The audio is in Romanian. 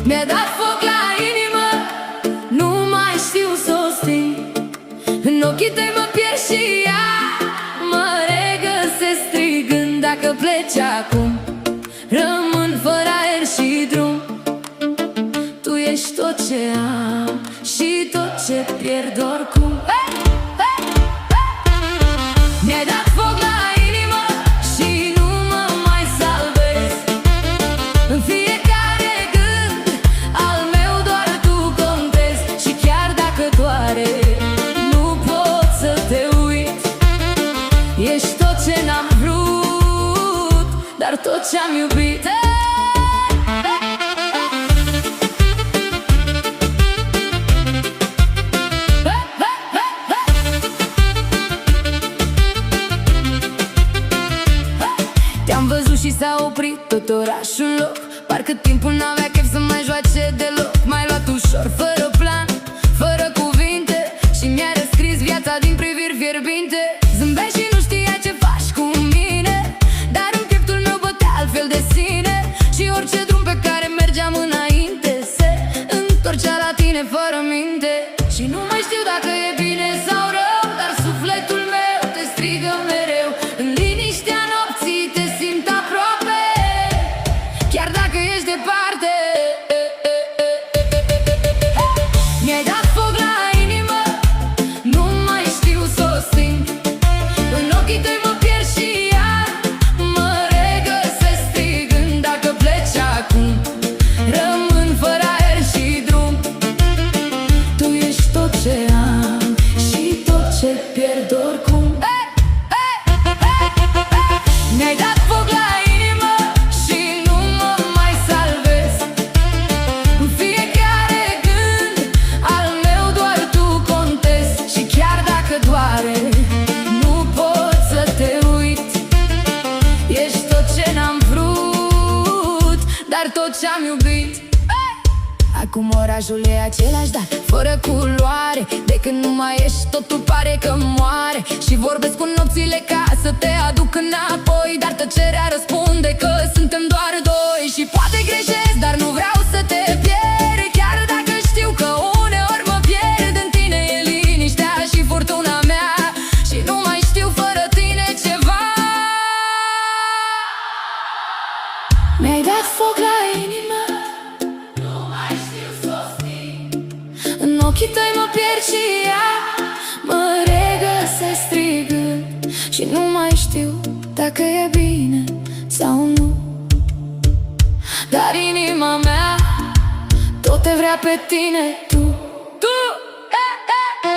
Mi-a dat foc la inimă, nu mai știu să o sting. În ochii tăi mă pierd și ea mă regăsesc strigând. Dacă pleci acum, rămân fără aer și drum. Tu ești tot ce am și tot ce pierd oricum. Mi-ai dat foc la inimă și nu mă mai salvez. În fiecare gând al meu doar tu contezi. Și chiar dacă doare, nu pot să te uit. Ești tot ce n-am vrut, dar tot ce-am iubit. Te-am văzut și s-a oprit tot orașul loc. Parcă timpul n-avea chef să mai joace deloc. M-ai luat ușor, fără plan, fără cuvinte, și mi-a răscris viața din priviri fierbinte. Zâmbeai și nu știai ce faci cu mine, dar în pieptul meu bătea altfel de sine. Și orice drum pe care mergeam înainte se întorcea la tine fără minte. Și nu mai știu dacă e bine sau rău, dar sufletul meu te strigă mereu. În liniștea nopții te simt aproape, chiar dacă ești departe. Mi-ai dat foc la inimă, nu mai știu să o sting. În ochii tăi mă pierd și iar mă regăsesc strigând. Dacă pleci acum, rămân fără aer și drum. Tu ești tot ce am și tot ce pierd oricum. Mi-ai dat foc la inimă și nu mă mai salvez. În fiecare gând al meu doar tu contezi. Și chiar dacă doare, nu pot să te uit. Ești tot ce n-am vrut, dar tot ce-am iubit. Acum orașul e același, dar fără culoare. De când nu mai ești, totul pare că moare. Și vorbesc cu nopțile ca să te aduc înapoi, dar tăcerea răspunde că suntem doar doi. Și poate greșesc, dar nu vreau să te pierd, chiar dacă știu că uneori mă pierd. În tine e liniștea și furtuna mea, și nu mai știu fără tine ceva. Mi-ai dat foc la inimă, în ochii tăi mă pierd și ea mă regăsesc strigând. Și nu mai știu dacă e bine sau nu, dar inima mea tot te vrea pe tine.